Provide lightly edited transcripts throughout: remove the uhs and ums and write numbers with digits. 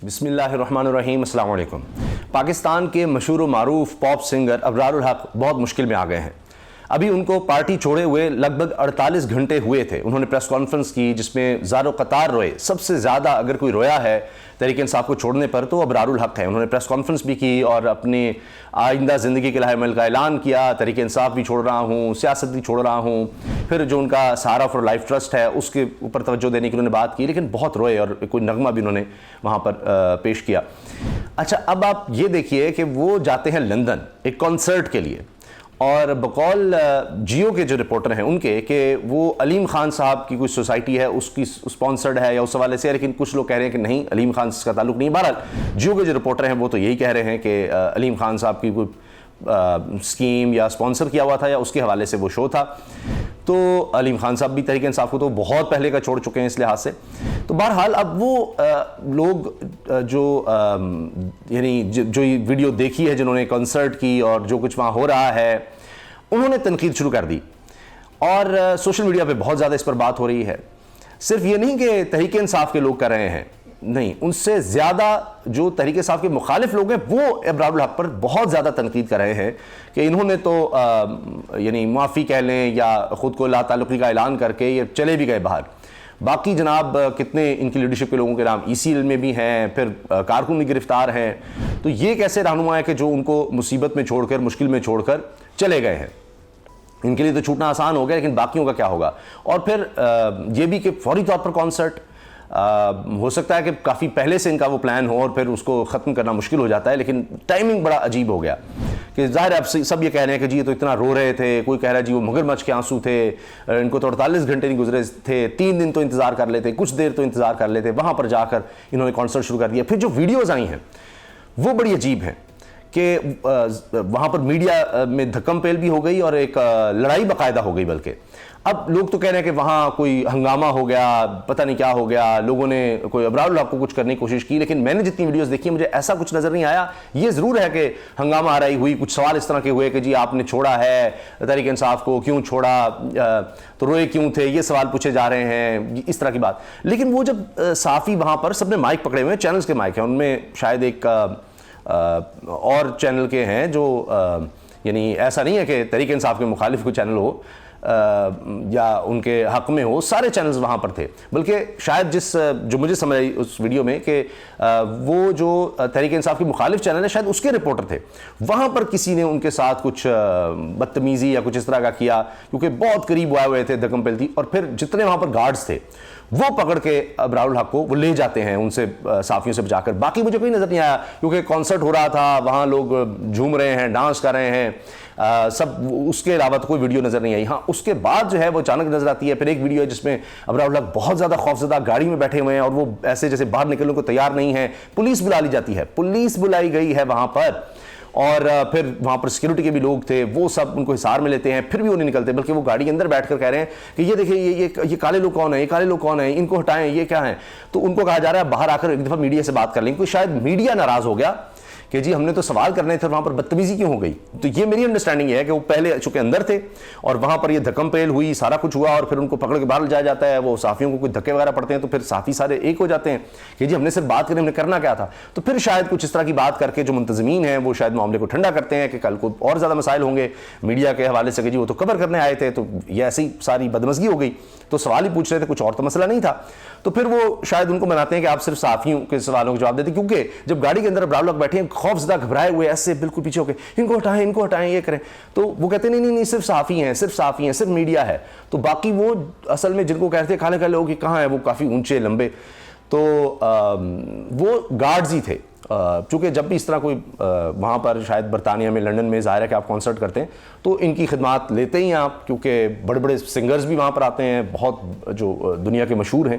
بسم اللہ الرحمن الرحیم، السلام علیکم۔ پاکستان کے مشہور و معروف پاپ سنگر ابرار الحق بہت مشکل میں آ گئے ہیں۔ ابھی ان کو پارٹی چھوڑے ہوئے لگ بھگ 48 گھنٹے ہوئے تھے۔ انہوں نے پریس کانفرنس کی جس میں زار و قطار روئے۔ سب سے زیادہ اگر کوئی رویا ہے تحریک انصاف کو چھوڑنے پر تو ابرار الحق ہے۔ انہوں نے پریس کانفرنس بھی کی اور اپنی آئندہ زندگی کے لائحہ عمل کا اعلان کیا، تحریک انصاف بھی چھوڑ رہا ہوں، سیاست بھی چھوڑ رہا ہوں۔ پھر جو ان کا سہارا فار لائف ٹرسٹ ہے اس کے اوپر توجہ دینے کی انہوں نے بات کی، لیکن بہت روئے اور کوئی نغمہ بھی انہوں نے وہاں پر پیش کیا۔ اچھا، اب آپ یہ دیکھیے کہ وہ جاتے ہیں لندن ایک کنسرٹ کے لیے، اور بقول جیو کے جو رپورٹر ہیں ان کے کہ وہ علیم خان صاحب کی کوئی سوسائٹی ہے اس کی اسپانسرڈ ہے یا اس حوالے سے ہے، لیکن کچھ لوگ کہہ رہے ہیں کہ نہیں، علیم خان سے اس کا تعلق نہیں۔ بہرحال جیو کے جو رپورٹر ہیں وہ تو یہی کہہ رہے ہیں کہ علیم خان صاحب کی کوئی اسکیم یا اسپانسر کیا ہوا تھا یا اس کے حوالے سے وہ شو تھا۔ تو علیم خان صاحب بھی تحریک انصاف کو تو بہت پہلے کا چھوڑ چکے ہیں اس لحاظ سے۔ تو بہرحال اب وہ لوگ جو یعنی جو یہ ویڈیو دیکھی ہے جنہوں نے کنسرٹ کی اور جو کچھ وہاں ہو رہا ہے، انہوں نے تنقید شروع کر دی اور سوشل میڈیا پہ بہت زیادہ اس پر بات ہو رہی ہے۔ صرف یہ نہیں کہ تحریک انصاف کے لوگ کر رہے ہیں، نہیں، ان سے زیادہ جو تحریک انصاف کے مخالف لوگ ہیں وہ ابرار الحق پر بہت زیادہ تنقید کر رہے ہیں کہ انہوں نے تو یعنی معافی کہہ لیں یا خود کو لا تعلقی کا اعلان کر کے یہ چلے بھی گئے باہر۔ باقی جناب کتنے ان کی لیڈرشپ کے لوگوں کے نام ECL میں بھی ہیں، پھر کارکن بھی گرفتار ہیں۔ تو یہ کیسے رہنما ہے کہ جو ان کو مصیبت میں چھوڑ کر، مشکل میں چھوڑ کر چلے گئے ہیں؟ ان کے لیے تو چھوٹنا آسان ہو گیا، لیکن باقیوں کا کیا ہوگا؟ اور پھر یہ بھی کہ فوری طور پر کانسرٹ ہو سکتا ہے کہ کافی پہلے سے ان کا وہ پلان ہو اور پھر اس کو ختم کرنا مشکل ہو جاتا ہے، لیکن ٹائمنگ بڑا عجیب ہو گیا کہ ظاہر ہے اب سب یہ کہہ رہے ہیں کہ جی یہ تو اتنا رو رہے تھے، کوئی کہہ رہا ہے جی وہ مگرمچھ کے آنسو تھے، ان کو تو 48 گھنٹے نہیں گزرے تھے، 3 دن تو انتظار کر لیتے، کچھ دیر تو انتظار کر لیتے، وہاں پر جا کر انہوں نے کانسرٹ شروع کر دیا۔ پھر جو ویڈیوز آئی ہیں وہ بڑی عجیب ہیں کہ وہاں پر میڈیا میں دھکم پیل بھی ہو گئی اور ایک لڑائی باقاعدہ ہو گئی۔ بلکہ اب لوگ تو کہہ رہے ہیں کہ وہاں کوئی ہنگامہ ہو گیا، پتہ نہیں کیا ہو گیا، لوگوں نے کوئی ابرار الحق کو کچھ کرنے کی کوشش کی، لیکن میں نے جتنی ویڈیوز دیکھی مجھے ایسا کچھ نظر نہیں آیا۔ یہ ضرور ہے کہ ہنگامہ آرائی ہوئی، کچھ سوال اس طرح کے ہوئے کہ جی آپ نے چھوڑا ہے تحریک انصاف کو، کیوں چھوڑا، تو روئے کیوں تھے، یہ سوال پوچھے جا رہے ہیں، اس طرح کی بات۔ لیکن وہ جب صحافی وہاں پر سب نے مائک پکڑے ہوئے ہیں، چینلز کے مائک ہیں، ان میں شاید ایک اور چینل کے ہیں جو یعنی ایسا نہیں ہے کہ تحریک انصاف کے مخالف کوئی چینل ہو یا ان کے حق میں ہو، سارے چینلز وہاں پر تھے۔ بلکہ شاید جو مجھے سمجھ آئی اس ویڈیو میں کہ وہ جو تحریک انصاف کی مخالف چینل ہے شاید اس کے رپورٹر تھے، وہاں پر کسی نے ان کے ساتھ کچھ بدتمیزی یا کچھ اس طرح کا کیا، کیونکہ بہت قریب آئے ہوئے تھے، دھکم پیل تھی، اور پھر جتنے وہاں پر گارڈز تھے وہ پکڑ کے ابرار الحق کو وہ لے جاتے ہیں ان سے، صحافیوں سے بچا کر۔ باقی مجھے کوئی نظر نہیں آیا، کیونکہ کانسرٹ ہو رہا تھا، وہاں لوگ جھوم رہے ہیں، ڈانس کر رہے ہیں، سب، اس کے علاوہ تو کوئی ویڈیو نظر نہیں آئی۔ ہاں اس کے بعد جو ہے وہ اچانک نظر آتی ہے پھر ایک ویڈیو ہے جس میں ابرار الحق بہت زیادہ خوفزدہ گاڑی میں بیٹھے ہوئے ہیں اور وہ ایسے جیسے باہر نکلنے کو تیار نہیں ہیں۔ پولیس بلا لی جاتی ہے، پولیس بلائی گئی ہے وہاں پر، اور پھر وہاں پر سیکیورٹی کے بھی لوگ تھے، وہ سب ان کو حصار میں لیتے ہیں، پھر بھی وہ نہیں نکلتے، بلکہ وہ گاڑی کے اندر بیٹھ کر کہہ رہے ہیں کہ یہ دیکھیں یہ کالے لوگ کون ہیں، یہ کالے لوگ کون ہیں، ان کو ہٹائیں، یہ کیا ہیں۔ تو ان کو کہا جا رہا ہے باہر آ کر ایک دفعہ میڈیا سے بات کر لیں، کیونکہ شاید میڈیا ناراض ہو گیا کہ جی ہم نے تو سوال کرنے تھے، وہاں پر بدتمیزی کیوں ہو گئی۔ تو یہ میری انڈرسٹینڈنگ ہے کہ وہ پہلے چونکہ اندر تھے اور وہاں پر یہ دھکم پیل ہوئی، سارا کچھ ہوا، اور پھر ان کو پکڑ کے باہر جایا جاتا ہے، وہ صحافیوں کو کوئی دھکے وغیرہ پڑتے ہیں تو پھر صحافی سارے ایک ہو جاتے ہیں کہ جی ہم نے صرف بات کریں، ہم نے کرنا کیا تھا۔ تو پھر شاید کچھ اس طرح کی بات کر کے جو منتظمین ہیں وہ شاید معاملے کو ٹھنڈا کرتے ہیں کہ کل کو اور زیادہ مسائل ہوں گے میڈیا کے حوالے سے کہ جی وہ تو کور کرنے آئے تھے، تو یہ ایسی ساری بدمزگی ہو گئی، تو سوال ہی پوچھ رہے تھے، کچھ اور تو مسئلہ نہیں تھا۔ تو پھر وہ شاید ان کو مناتے ہیں کہ آپ صرف صحافیوں کے سوالوں کے جواب دیتے، کیونکہ جب گاڑی کے اندر ابرار الحق بیٹھے ہیں خوف زدہ گھبرائے ہوئے ایسے بالکل پیچھے ہو کے ان کو ہٹائیں یہ کریں، تو وہ کہتے ہیں نہیں صرف صحافی ہیں، صرف میڈیا ہے۔ تو باقی وہ اصل میں جن کو کہتے ہیں کھانے لوگ کہاں ہیں، وہ کافی اونچے لمبے، تو وہ گارڈز ہی تھے۔ چونکہ جب بھی اس طرح کوئی وہاں پر شاید برطانیہ میں، لنڈن میں، ظاہر ہے کہ آپ کانسرٹ کرتے ہیں تو ان کی خدمات لیتے ہی ہیں آپ، کیونکہ بڑے بڑے سنگرز بھی وہاں پر آتے ہیں، بہت جو دنیا کے مشہور ہیں،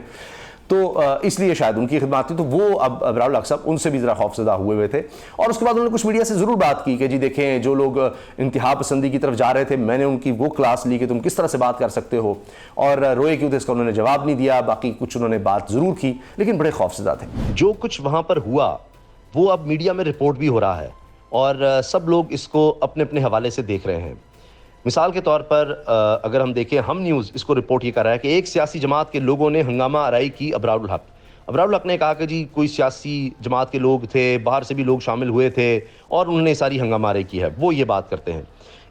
تو اس لیے شاید ان کی خدمات تھی۔ تو وہ اب ابرار الحق صاحب ان سے بھی ذرا خوفزدہ ہوئے تھے، اور اس کے بعد انہوں نے کچھ میڈیا سے ضرور بات کی کہ جی دیکھیں جو لوگ انتہا پسندی کی طرف جا رہے تھے، میں نے ان کی وہ کلاس لی کہ تم کس طرح سے بات کر سکتے ہو، اور روئے کیوں تھے اس کا انہوں نے جواب نہیں دیا۔ باقی کچھ انہوں نے بات ضرور کی، لیکن بڑے خوفزدہ تھے۔ جو کچھ وہاں پر ہوا وہ اب میڈیا میں رپورٹ بھی ہو رہا ہے، اور سب لوگ اس کو اپنے اپنے حوالے سے دیکھ رہے ہیں۔ مثال کے طور پر اگر ہم دیکھیں، ہم نیوز اس کو رپورٹ یہ کر رہا ہے کہ ایک سیاسی جماعت کے لوگوں نے ہنگامہ آرائی کی ابرار الحق ابرار الحق نے کہا کہ جی کوئی سیاسی جماعت کے لوگ تھے, باہر سے بھی لوگ شامل ہوئے تھے اور انہوں نے ساری ہنگامہ آوری کی ہے, وہ یہ بات کرتے ہیں.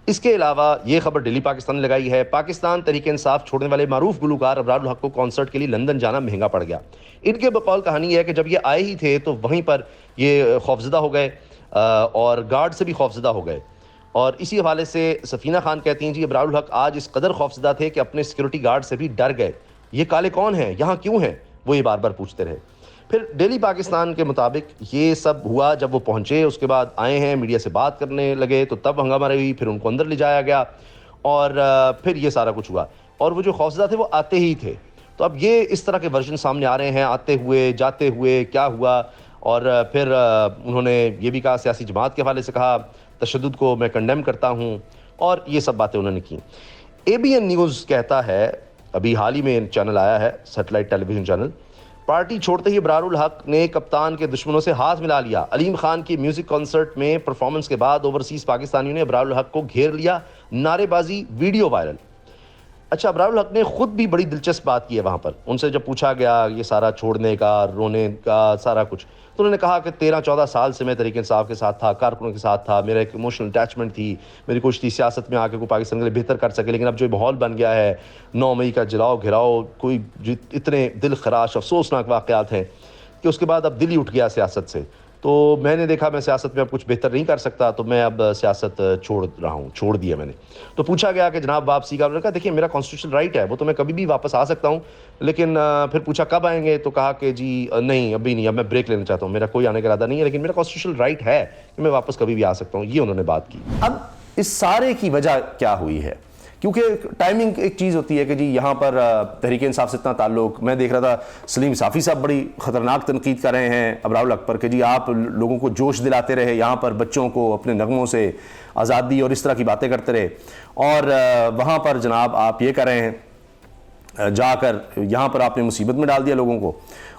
اس کے علاوہ یہ خبر ڈیلی پاکستان نے لگائی ہے, پاکستان تحریک انصاف چھوڑنے والے معروف گلوکار ابرار الحق کو کانسرٹ کے لیے لندن جانا مہنگا پڑ گیا. ان کے بقول کہانی ہے کہ جب یہ آئے ہی تھے تو وہیں پر یہ خوفزدہ ہو گئے اور گارڈ سے بھی خوفزدہ ہو گئے. اور اسی حوالے سے سفینہ خان کہتی ہیں جی ابرار الحق آج اس قدر خوفزدہ تھے کہ اپنے سیکورٹی گارڈ سے بھی ڈر گئے. یہ کالے کون ہیں, یہاں کیوں ہیں, وہ یہ بار بار پوچھتے رہے. پھر ڈیلی پاکستان کے مطابق یہ سب ہوا جب وہ پہنچے, اس کے بعد آئے ہیں میڈیا سے بات کرنے لگے تو تب ہنگامہ رہی, پھر ان کو اندر لے جایا گیا اور پھر یہ سارا کچھ ہوا. اور وہ جو خوفزدہ تھے وہ آتے ہی تھے. تو اب یہ اس طرح کے ورژن سامنے آ رہے ہیں, آتے ہوئے جاتے ہوئے کیا ہوا. اور پھر انہوں نے یہ بھی کہا, سیاسی جماعت کے حوالے سے کہا تشدد کو میں کنڈیم کرتا ہوں, اور یہ سب باتیں انہوں نے کی. ABN نیوز کہتا ہے, ابھی حال ہی میں چینل آیا ہے, سیٹلائٹ ٹیلی ویژن چینل, پارٹی چھوڑتے ہی ابرار الحق نے کپتان کے دشمنوں سے ہاتھ ملا لیا. علیم خان کی میوزک کنسرٹ میں پرفارمنس کے بعد اوورسیز پاکستانیوں نے ابرار الحق کو گھیر لیا, نعرے بازی, ویڈیو وائرل. اچھا, ابرار الحق نے خود بھی بڑی دلچسپ بات کی ہے وہاں پر. ان سے جب پوچھا گیا یہ سارا چھوڑنے کا, رونے کا سارا کچھ, تو انہوں نے کہا کہ 13-14 سال سے میں تحریک انصاف کے ساتھ تھا, کارکنوں کے ساتھ تھا, میرا ایک ایموشنل اٹیچمنٹ تھی, میری کوشش تھی سیاست میں آ کے کوئی پاکستان کے لیے بہتر کر سکے. لیکن اب جو ماحول بن گیا ہے, 9 مئی کا جلاؤ گھراؤ, کوئی اتنے دل خراش افسوسناک واقعات ہیں کہ اس کے بعد اب دل ہی اٹھ گیا سیاست سے. تو میں نے دیکھا میں سیاست میں اب کچھ بہتر نہیں کر سکتا, تو میں اب سیاست چھوڑ رہا ہوں, چھوڑ دیا میں نے. تو پوچھا گیا کہ جناب واپسی کا, انہوں نے کہا دیکھیے میرا کانسٹیٹیوشنل رائٹ ہے, وہ تو میں کبھی بھی واپس آ سکتا ہوں. لیکن پھر پوچھا کب آئیں گے, تو کہا کہ جی نہیں ابھی نہیں, اب میں بریک لینا چاہتا ہوں, میرا کوئی آنے کا ارادہ نہیں ہے, لیکن میرا کانسٹیٹیوشنل رائٹ ہے کہ میں واپس کبھی بھی آ سکتا ہوں. یہ انہوں نے بات کی. اب اس سارے کی وجہ کیا ہوئی ہے, کیونکہ ٹائمنگ ایک چیز ہوتی ہے کہ جی یہاں پر تحریک انصاف سے اتنا تعلق, میں دیکھ رہا تھا سلیم صافی صاحب بڑی خطرناک تنقید کر رہے ہیں ابرار الحق پر کہ جی آپ لوگوں کو جوش دلاتے رہے, یہاں پر بچوں کو اپنے نغموں سے آزادی اور اس طرح کی باتیں کرتے رہے, اور وہاں پر جناب آپ یہ کر رہے ہیں, جا کر یہاں پر آپ نے مصیبت میں ڈال دیا لوگوں کو,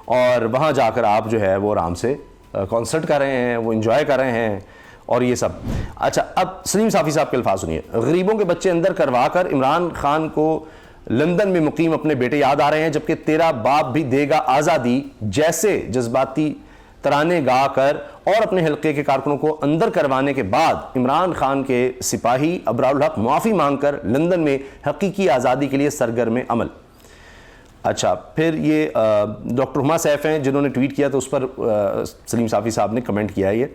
اور وہاں جا کر آپ جو ہے وہ آرام سے کانسرٹ کر رہے ہیں, وہ انجوائے کر رہے ہیں اور یہ سب. اچھا, اب سلیم صافی صاحب کے الفاظ سنیے. غریبوں کے بچے اندر کروا کر عمران خان کو لندن میں مقیم اپنے بیٹے یاد آ رہے ہیں, جبکہ تیرا باپ بھی دے گا آزادی جیسے جذباتی ترانے گا کر اور اپنے حلقے کے کارکنوں کو اندر کروانے کے بعد عمران خان کے سپاہی ابرار الحق معافی مانگ کر لندن میں حقیقی آزادی کے لیے سرگرم عمل. اچھا, پھر یہ ڈاکٹر ہما سیف ہیں جنہوں نے ٹویٹ کیا, تو اس پر سلیم صافی صاحب نے کمنٹ کیا ہے یہ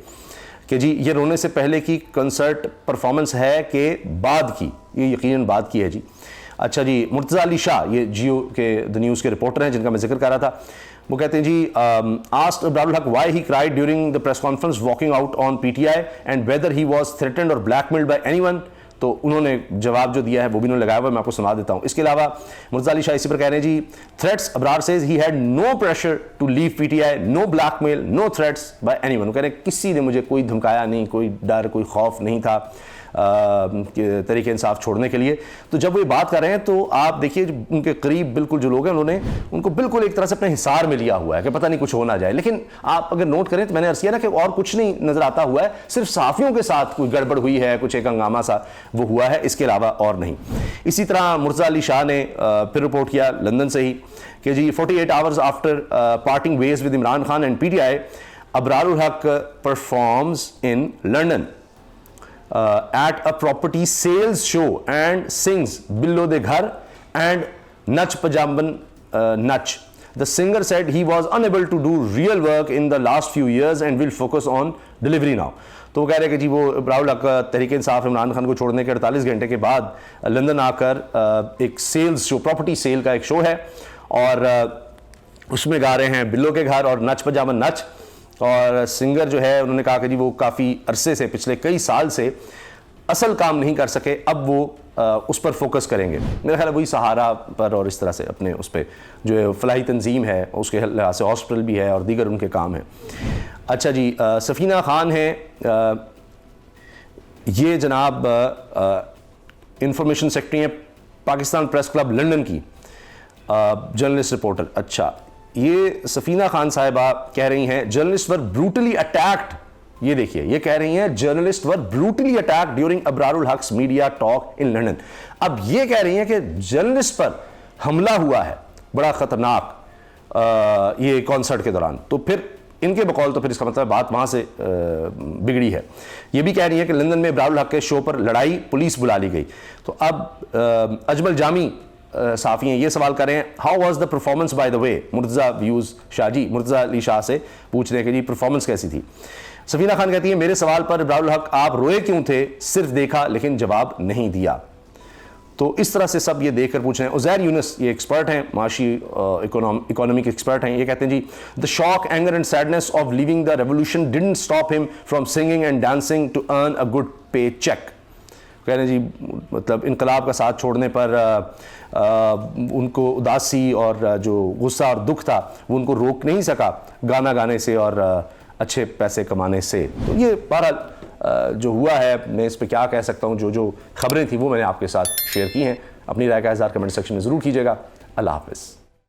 کہ جی یہ رونے سے پہلے کی کنسرٹ پرفارمنس ہے کہ بعد کی, یہ یقیناً بعد کی ہے جی. اچھا جی, مرتضیٰ علی شاہ یہ جیو کے دی نیوز کے رپورٹر ہیں جن کا میں ذکر کر رہا تھا, وہ کہتے ہیں جی asked Abrar ul-Haq why he cried during the press conference walking out on PTI and whether he was threatened or blackmailed by anyone. تو انہوں نے جواب جو دیا ہے وہ بھی انہوں نے لگایا ہوا ہے, میں آپ کو سنا دیتا ہوں. اس کے علاوہ مرتضیٰ علی شاہ اسی پر کہہ رہے ہیں جی threats, Abrar says he had no pressure to leave PTI, no blackmail, no threats by anyone. وہ کہہ رہے ہیں کسی نے مجھے کوئی دھمکایا نہیں, کوئی ڈر, کوئی خوف نہیں تھا تحریک انصاف چھوڑنے کے لیے. تو جب وہ یہ بات کر رہے ہیں تو آپ دیکھیے ان کے قریب بالکل جو لوگ ہیں انہوں نے ان کو بالکل ایک طرح سے اپنے حصار میں لیا ہوا ہے کہ پتہ نہیں کچھ ہو نہ جائے. لیکن آپ اگر نوٹ کریں تو میں نے عرض کیا نا کہ اور کچھ نہیں نظر آتا ہوا ہے, صرف صحافیوں کے ساتھ کوئی گڑبڑ ہوئی ہے, کچھ ایک ہنگامہ سا وہ ہوا ہے, اس کے علاوہ اور نہیں. اسی طرح مرتضیٰ علی شاہ نے پھر رپورٹ کیا لندن سے ہی کہ جی 48 hours after parting ways with Imran Khan and PTI, Abrar ul Haq performs in London at a property sales show and sings Billo De Ghar and Nach Pajaman Nach. The singer said he was unable to do real work in the last few years and will focus on delivery now. تو وہ کہہ رہے کہ جی وہ ابرار الحق تحریک انصاف عمران خان کو چھوڑنے کے 48 گھنٹے کے بعد لندن آ کر ایک سیلز شو, پراپرٹی سیل کا ایک شو ہے, اور اس میں گا رہے ہیں بلو کے گھر اور نچ پجامن نچ. اور سنگر جو ہے انہوں نے کہا کہ جی وہ کافی عرصے سے, پچھلے کئی سال سے اصل کام نہیں کر سکے, اب وہ اس پر فوکس کریں گے. میرا خیال ہے وہی سہارا پر اور اس طرح سے اپنے اس پہ جو فلاحی تنظیم ہے اس کے لحاظ سے ہاسپٹل بھی ہے اور دیگر ان کے کام ہیں. اچھا جی, سفینہ خان ہیں یہ جناب انفارمیشن سیکرٹری ہیں پاکستان پریس کلب لندن کی, جرنلسٹ رپورٹر. اچھا, یہ سفینہ خان صاحبہ کہہ رہی ہیں جرنلسٹ ور بروٹلی اٹیکڈ. یہ دیکھیے یہ کہہ رہی ہیں journalist were brutally attacked during Abrar ul-Haq's media talk in London. اب یہ کہہ رہی ہیں کہ جرنلسٹ پر حملہ ہوا ہے بڑا خطرناک, یہ کانسرٹ کے دوران. تو پھر ان کے بقول تو پھر اس کا مطلب بات وہاں سے بگڑی ہے. یہ بھی کہہ رہی ہے کہ لندن میں ابرار الحق کے شو پر لڑائی, پولیس بلا لی گئی. تو اب اجمل جامی صحافی ہیں, یہ سوال کر رہے ہیں how was the performance by the way. Murtaza views Shah ji, Murtaza Ali Shah سے پوچھ رہے ہیں کہ جی پرفارمنس کیسی تھی. سفینہ خان کہتی ہیں میرے سوال پر ابرار الحق آپ روئے کیوں تھے, صرف دیکھا لیکن جواب نہیں دیا. تو اس طرح سے سب یہ دیکھ کر پوچھ رہے ہیں. عزیر یونس یہ ایکسپرٹ ہیں, معاشی اکانومک ایکسپرٹ ہیں, یہ کہتے ہیں جی the shock, anger and sadness of leaving the revolution didn't stop him from singing and dancing to earn a good pay check. کہہ رہے ہیں جی مطلب انقلاب کا ساتھ چھوڑنے پر ان کو اداسی اور جو غصہ اور دکھ تھا وہ ان کو روک نہیں سکا گانا گانے سے اور اچھے پیسے کمانے سے. تو یہ بہرحال جو ہوا ہے میں اس پہ کیا کہہ سکتا ہوں, جو خبریں تھیں وہ میں نے آپ کے ساتھ شیئر کی ہیں. اپنی رائے کا اظہار کمنٹ سیکشن میں ضرور کیجیے گا. اللہ حافظ.